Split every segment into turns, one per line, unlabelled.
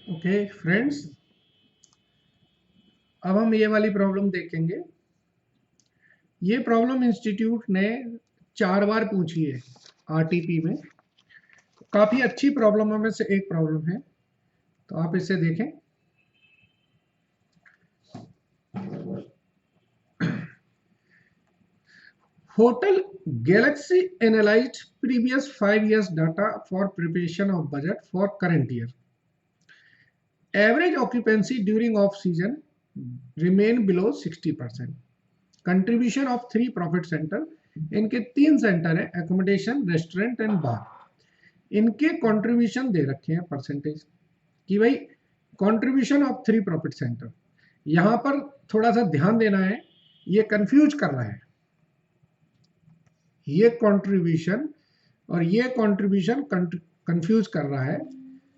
Okay friends, अब हम ये वाली प्रॉब्लम देखेंगे। ये प्रॉब्लम इंस्टीट्यूट ने 4 बार पूछी है आरटीपी में। काफ़ी अच्छी प्रॉब्लम में से एक प्रॉब्लम है, तो आप इसे देखें। Hotel Galaxy analysed previous 5 years data for preparation of budget for current year. Average occupancy during off season remain below 60%. Contribution of 3 profit centre, इनके 3 सेंटर है, एकोमोडेशन, रेस्टोरेंट एंड बार। इनके कंट्रीब्यूशन दे रखे हैं परसेंटेज कि भाई कंट्रीब्यूशन ऑफ 3 प्रॉफिट सेंटर। यहां पर थोड़ा सा ध्यान देना है, ये कंफ्यूज कर रहा है। ये कंट्रीब्यूशन और ये कंट्रीब्यूशन कंफ्यूज कर रहा है।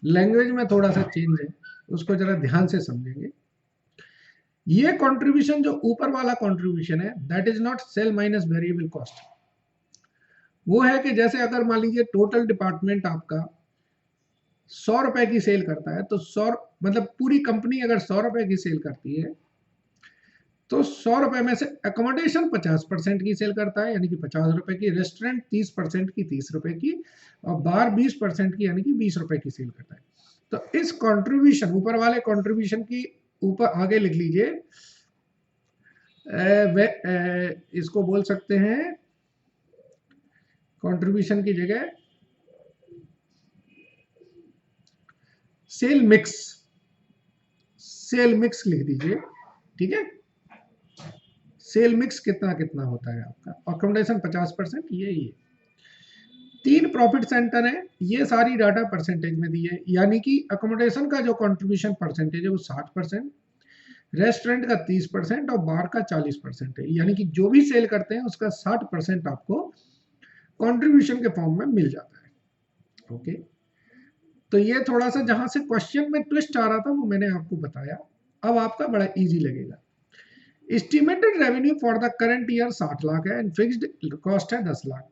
लैंग्वेज में थोड़ा सा चेंज है, उसको जरा ध्यान से समझेंगे। ये कंट्रीब्यूशन जो ऊपर वाला कंट्रीब्यूशन है, that is not sale minus variable cost. वो है कि जैसे अगर मान लीजिए टोटल डिपार्टमेंट आपका 100 रुपए की सेल करता है, तो 100 मतलब पूरी कंपनी अगर 100 रुपए की सेल करती है, तो 100 रुपए में से अकोमोडेशन 50% की सेल करता है, यानी कि 50 रुपए की, रेस्टोरेंट 30% की 30 रुपए की, और बार 20% की यानी कि 20 रुपए की सेल करता है। तो इस कंट्रीब्यूशन, ऊपर वाले कंट्रीब्यूशन की ऊपर आगे लिख लीजिए, इसको बोल सकते हैं कंट्रीब्यूशन की जगह सेल मिक्स, सेल मिक्स लिख दीजिए। ठीक है, सेल मिक्स कितना कितना होता है आपका, अकोमोडेशन 50%, ये 3 प्रॉफिट सेंटर है, ये सारी डाटा परसेंटेज में दी है, यानी कि अकोमोडेशन का जो कंट्रीब्यूशन परसेंटेज है वो 60%, रेस्टोरेंट का 30% और बार का 40% है, यानी कि जो भी सेल करते हैं उसका 60% आपको कंट्रीब्यूशन के फॉर्म में मिल जाता है। ओके, तो ये थोड़ा सा जहां से क्वेश्चन में ट्विस्ट आ रहा था वो मैंने आपको बताया। अब आपका बड़ा इजी लगेगा। Estimated revenue for the current year 60 lakh है एंड फिक्स्ड कॉस्ट है 10 lakh.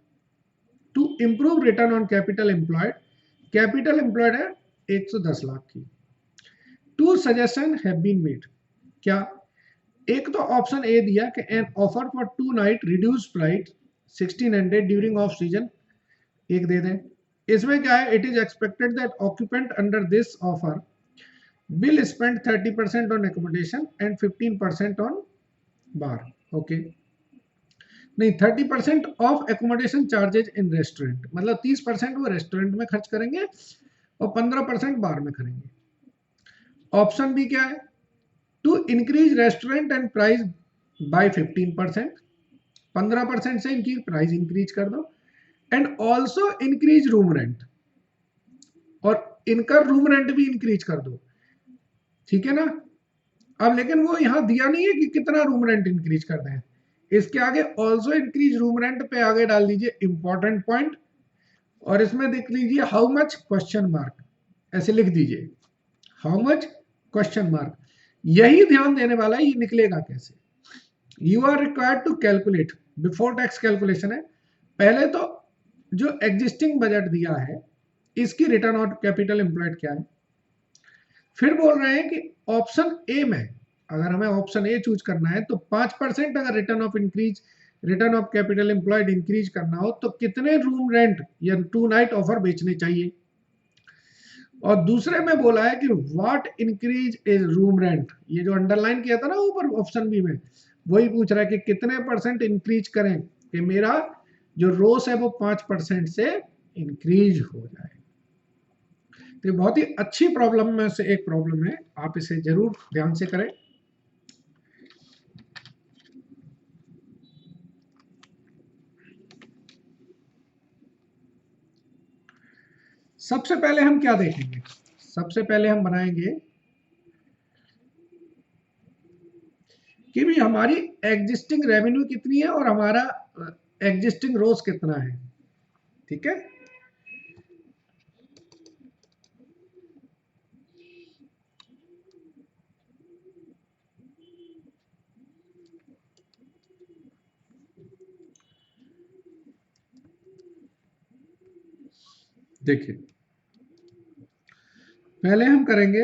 To improve return on capital employed है 110 लाख की। Two suggestion have been made. क्या? एक तो ऑप्शन ए दिया कि an offer for 2 night reduce price 1600 during off season, एक दे दें। इसमें क्या है, it is expected that occupant under this offer will spend 30% on accommodation and 15% on bar. Okay, नहीं, 30% of accommodation charges in restaurant, मतलब 30% वो रेस्टोरेंट में खर्च करेंगे और 15% बार में करेंगे। ऑप्शन बी क्या है, to increase restaurant and price by 15%, 15% से इनकी प्राइस इंक्रीज कर दो, and also increase room rent, और इनका रूम रेंट भी इंक्रीज कर दो। ठीक है ना। अब लेकिन वो यहां दिया नहीं है कि कितना रूम रेंट इंक्रीज कर दें, इसके आगे ऑल्सो इंक्रीज रूम रेंट पे आगे डाल दीजिए इंपॉर्टेंट पॉइंट, और इसमें देख लीजिए हाउ मच क्वेश्चन मार्क, ऐसे लिख दीजिए हाउ मच क्वेश्चन मार्क। यही ध्यान देने वाला है, ये निकलेगा कैसे। You are required to calculate before tax calculation है। पहले तो जो एग्जिस्टिंग बजट दिया है इसकी रिटर्न ऑन कैपिटल एम्प्लॉयड क्या है। फिर बोल रहे हैं कि ऑप्शन ए में अगर हमें ऑप्शन ए चूज करना है तो 5% अगर return of capital employed increase करना हो तो कितने रूम रेंट या 2 नाइट ऑफर बेचने चाहिए। और दूसरे में बोला है कि what increase is room rent, ये जो अंडरलाइन किया था ना ऊपर ऑप्शन बी में, वही पूछ रहा है कि कितने परसेंट इंक्रीज करें कि मेरा जो रोस है वो 5% से इंक्रीज हो जाए। तो ये बहुत ही अच्छी प्रॉब्लम में से एक प्रॉब्लम है, आप इसे जरूर ध्यान से करें। सबसे पहले हम क्या देखेंगे, सबसे पहले हम बनाएंगे कि भी हमारी एग्जिस्टिंग रेवेन्यू कितनी है और हमारा एग्जिस्टिंग रोज कितना है। ठीक है, देखिए पहले हम करेंगे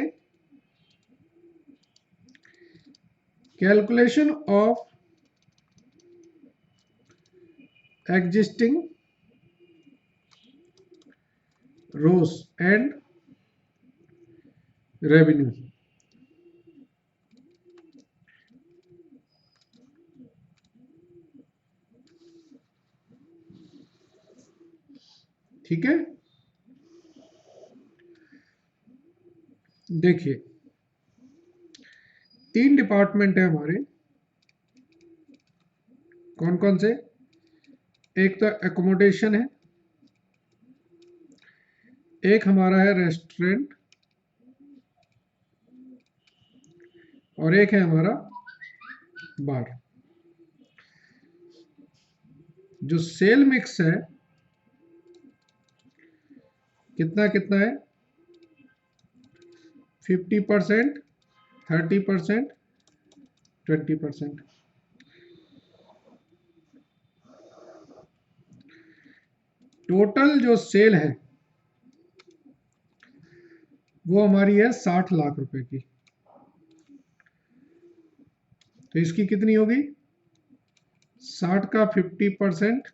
calculation of existing rows and revenue। ठीक है, देखिए 3 डिपार्टमेंट है हमारे, कौन कौन से? एक तो एकोमोडेशन है, एक हमारा है रेस्टोरेंट, और एक है हमारा बार। जो सेल मिक्स है कितना कितना है? 50%, 30%, 20%। टोटल जो सेल है वो हमारी है 60 लाख रुपए की। तो इसकी कितनी होगी? 60 का 50%,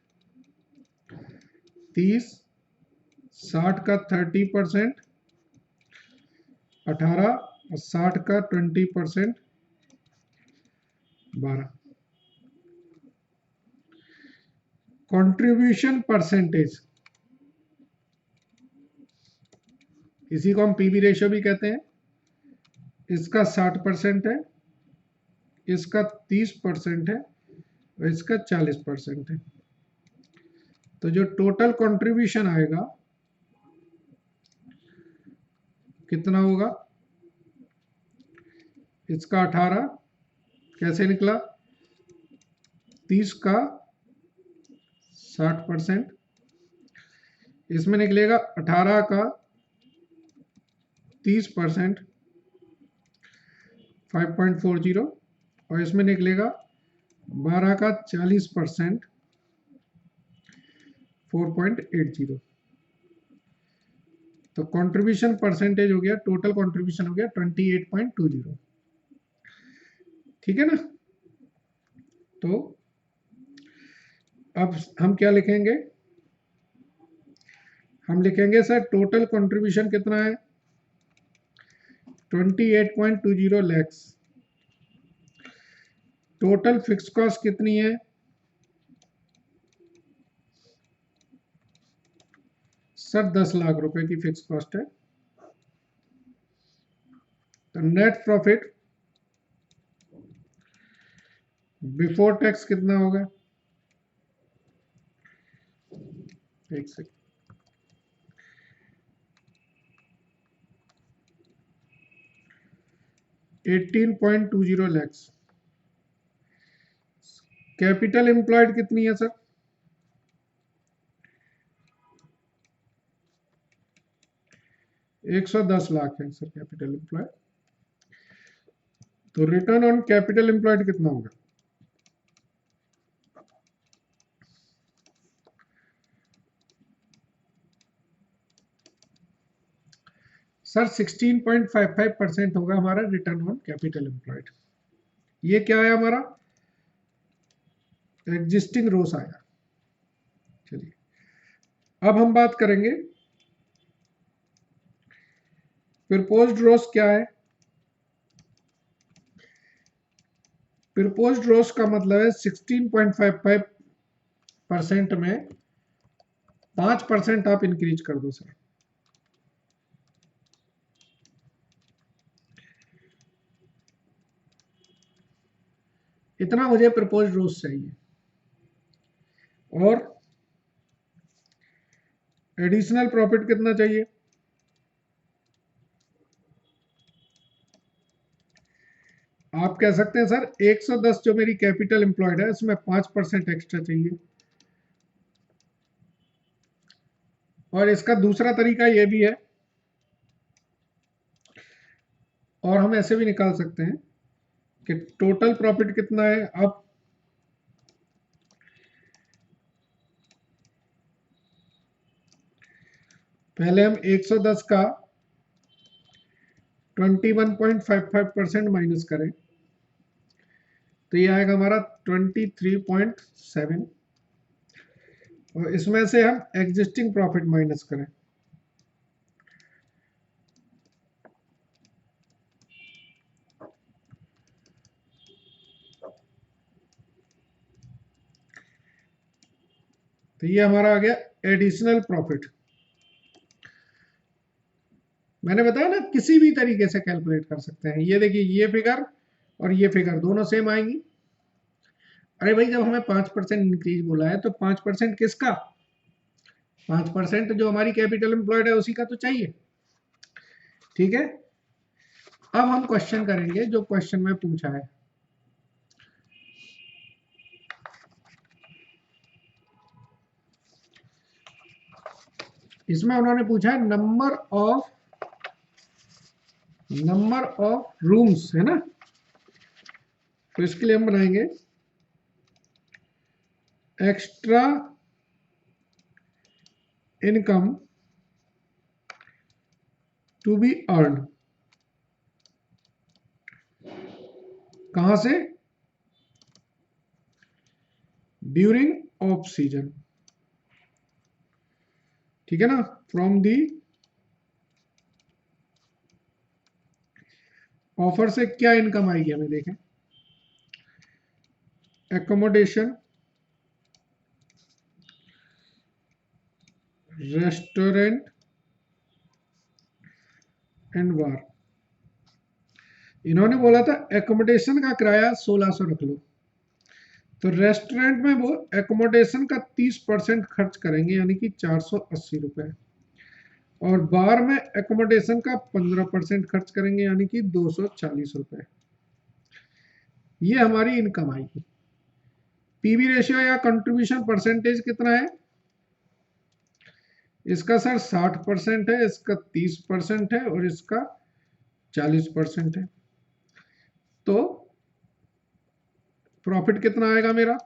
30, 60 का 30%, 18, और 60 का 20%, 12। कंट्रीब्यूशन परसेंटेज, इसी को हम पीवी रेशियो भी कहते हैं। इसका 60% है, इसका 30% है, और इसका 40% है। तो जो टोटल कंट्रीब्यूशन आएगा कितना होगा? इसका 18 कैसे निकला? 30 का 60%, इसमें निकलेगा 18 का 30%, 5.40, और इसमें निकलेगा 12 का 40%, 4.80। तो कंट्रीब्यूशन परसेंटेज हो गया, टोटल कंट्रीब्यूशन हो गया 28.20। ठीक है ना? तो अब हम क्या लिखेंगे? हम लिखेंगे सर टोटल कंट्रीब्यूशन कितना है? 28.20 लैक्स। टोटल फिक्स कॉस्ट कितनी है? सर 10 लाख रुपए की फिक्स कॉस्ट है। तो नेट प्रॉफिट बिफोर टैक्स कितना होगा? एक सेकंड, 18.20 लैक्स। कैपिटल एम्प्लॉयड कितनी है सर? 110 लाख है सर कैपिटल एम्प्लॉयड। तो रिटर्न ऑन कैपिटल एम्प्लॉयड कितना होगा? सर 16.55% होगा हमारा रिटर्न ऑन कैपिटल एम्प्लॉयड। ये क्या है हमारा? एग्जिस्टिंग रोस आया। चलिए अब हम बात करेंगे प्रपोज्ड रोस क्या है। प्रपोज्ड रोस का मतलब है 16.55% में 5% आप इंक्रीज कर दो सर। इतना मुझे प्रपोज्ड रोस चाहिए। और एडिशनल प्रॉफिट कितना चाहिए? आप कह सकते हैं सर 110 जो मेरी कैपिटल एम्प्लॉयड है उसमें 5% एक्स्ट्रा चाहिए। और इसका दूसरा तरीका ये भी है, और हम ऐसे भी निकाल सकते हैं कि टोटल प्रॉफिट कितना है। अब पहले हम 110 का 21.55% माइनस करें, तो ये आएगा हमारा 23.7, और इसमें से हम एग्जिस्टिंग प्रॉफिट माइनस करें, तो ये हमारा आ गया एडिशनल प्रॉफिट। मैंने बताया ना किसी भी तरीके से कैलकुलेट कर सकते हैं। ये देखिए, ये फिगर और ये फिगर दोनों सेम आएंगी। अरे भाई, जब हमें 5% इंक्रीज बोला है तो 5% किसका? 5% जो हमारी कैपिटल एम्प्लॉयड है उसी का तो चाहिए। ठीक है, अब हम क्वेश्चन करेंगे जो क्वेश्चन में पूछा है। इसमें उन्होंने पूछा है नंबर ऑफ रूम्स, है ना। तो इसके लिए हम बनाएंगे extra income to be earn. कहां से? During off season. ठीक है ना, फ्रॉम दी ऑफर से क्या इनकम आएगी हमें, देखें। एकोमोडेशन, रेस्टोरेंट एंड बार। इन्होंने बोला था एकोमोडेशन का किराया 1600 रख लो, तो रेस्टोरेंट में वो एकोमोडेशन का 30% खर्च करेंगे, यानी कि 480 रुपए, और बार में एकोमोडेशन का 15% खर्च करेंगे, यानी कि 240 रुपए। ये हमारी इनकम आएगी। पीवी रेशियो या कंट्रीब्यूशन परसेंटेज कितना है? इसका सर 60% है, इसका 30% है, और इसका 40% है। तो प्रॉफिट कितना आएगा मेरा,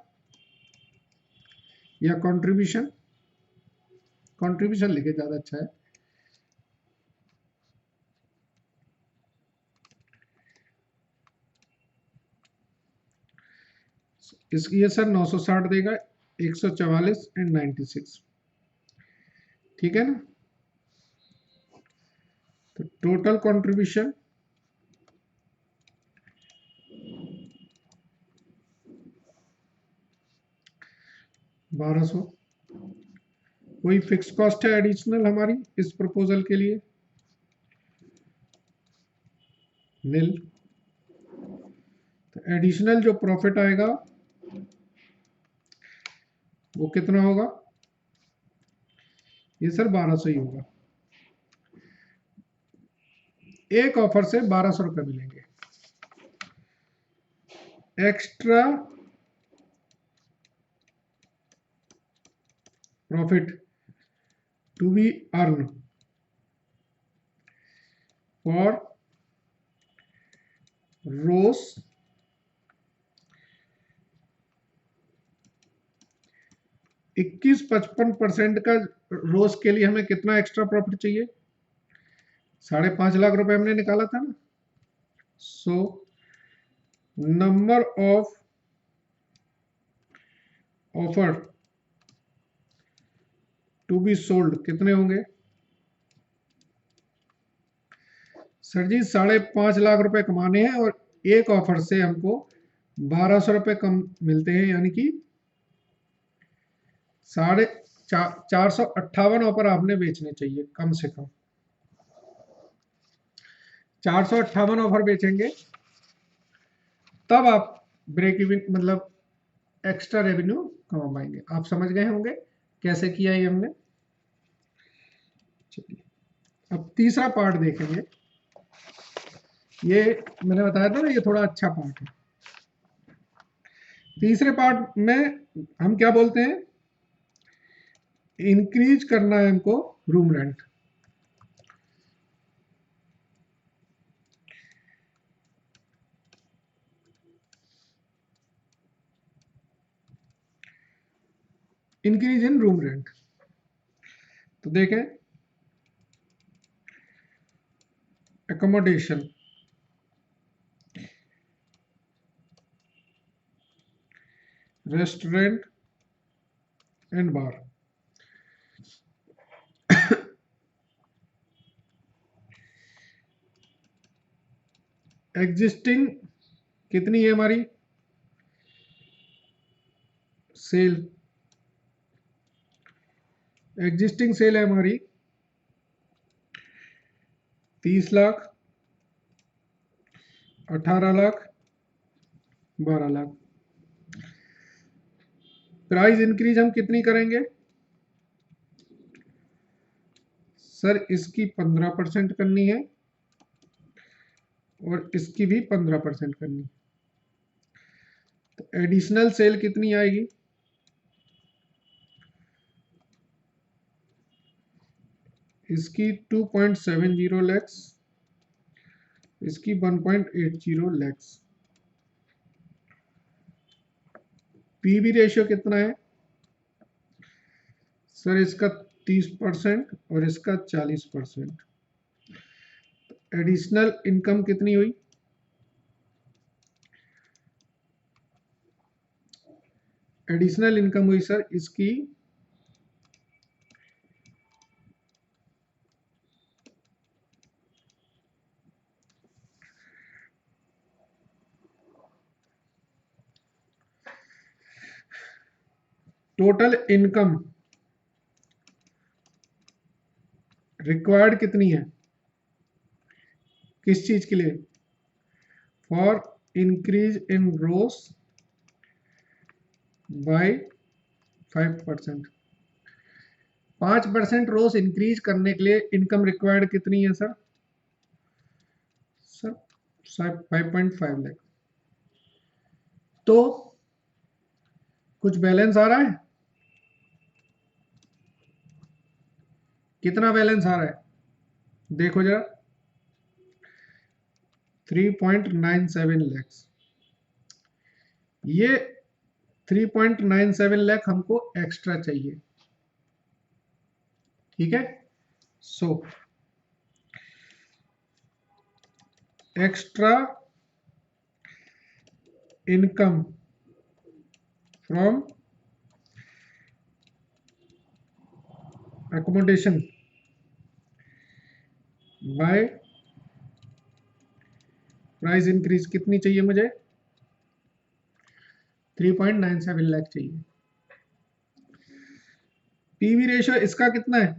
या कंट्रीब्यूशन? कंट्रीब्यूशन लिखे ज्यादा अच्छा है। इसकी ये सर 960 देगा, 144 एंड 96। ठीक है ना। तो टोटल कंट्रीब्यूशन 1200। कोई फिक्स कॉस्ट है एडिशनल हमारी इस प्रपोजल के लिए? नील। तो एडिशनल जो प्रॉफिट आएगा वो कितना होगा? ये सर 1200 ही होगा। एक ऑफर से 1200 रुपए मिलेंगे। Extra profit to be earn for रोज 21-55% का। रोज के लिए हमें कितना एक्स्ट्रा प्रॉफिट चाहिए? 5.5 लाख रुपए हमने निकाला था ना। So number of offer to be sold कितने होंगे? सर जी 5.5 लाख रुपए कमाने हैं, और एक ऑफर से हमको 1200 रुपए कम मिलते हैं, यानी कि 458 ऑफर आपने बेचने चाहिए कम से कम। 458 ऑफर बेचेंगे तब आप ब्रेक इवन, मतलब एक्स्ट्रा रेवेन्यू कमा पाएंगे। आप समझ गए होंगे कैसे किया ये हमने। चलिए, अब तीसरा पार्ट देखेंगे। ये मैंने बताया था ना, ये थोड़ा अच्छा पार्ट है। तीसरे पार्ट में हम क्या बोलते हैं? इंक्रीज करना है हमको room rent. Increase in room rent. तो देखें, accommodation restaurant and bar. Existing कितनी है हमारी सेल, एग्जिस्टिंग सेल है हमारी 30 लाख, 18 लाख, 12 लाख। प्राइस इंक्रीज हम कितनी करेंगे सर, इसकी 15% करनी है और इसकी भी 15% करनी है। तो एडिशनल सेल कितनी आएगी, इसकी 2.70 लैक्स, इसकी 1.80 लैक्स। पीवी रेशियो कितना है सर, इसका 30% और इसका 40%। एडिशनल इनकम कितनी हुई, एडिशनल इनकम हुई सर इसकी 'टोटल इनकम रिक्वायर्ड कितनी है, किस चीज के लिए, for increase in gross by 5%। 5% रोज इंक्रीज करने के लिए इनकम रिक्वायर्ड कितनी है सर, सर 5.5 लाख। तो कुछ बैलेंस आ रहा है, कितना बैलेंस आ रहा है देखो जरा, 3.97 लैक्स। ये 3.97 लाख हमको एक्स्ट्रा चाहिए, ठीक है। So extra income from accommodation by price increase कितनी चाहिए मुझे, 3.97 लाख चाहिए। पीवी रेशियो इसका कितना है,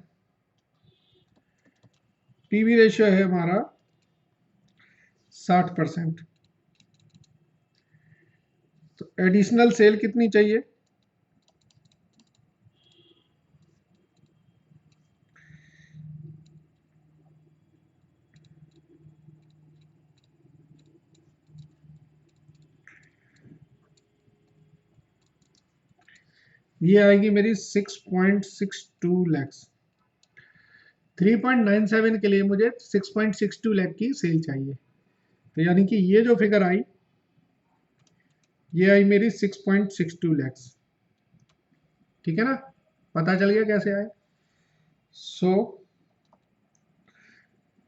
पीवी रेशियो है हमारा 60%। तो एडिशनल सेल कितनी चाहिए, ये आएगी मेरी 6.62 लैक्स। 3.97 के लिए मुझे 6.62 लाख की सेल चाहिए। तो यानी कि ये जो फिगर आई, ये आई मेरी 6.62 लैक्स, ठीक है ना, पता चल गया कैसे आए। सो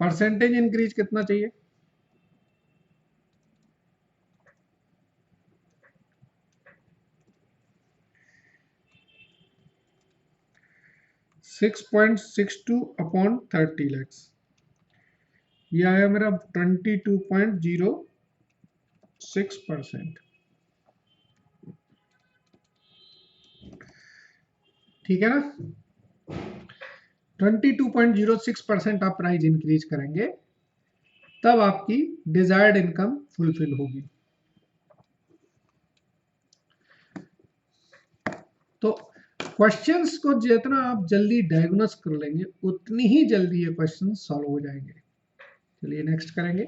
परसेंटेज इंक्रीज कितना चाहिए, 6.62 अपॉन 30 लैक्स, ये आया मेरा 22.06%, ठीक है ना। 22.06% आप प्राइस इंक्रीज करेंगे तब आपकी डिजायर्ड इनकम फुलफिल होगी। तो क्वेश्चंस को जितना आप जल्दी डायग्नोस कर लेंगे उतनी ही जल्दी ये क्वेश्चन सॉल्व हो जाएंगे। चलिए नेक्स्ट करेंगे।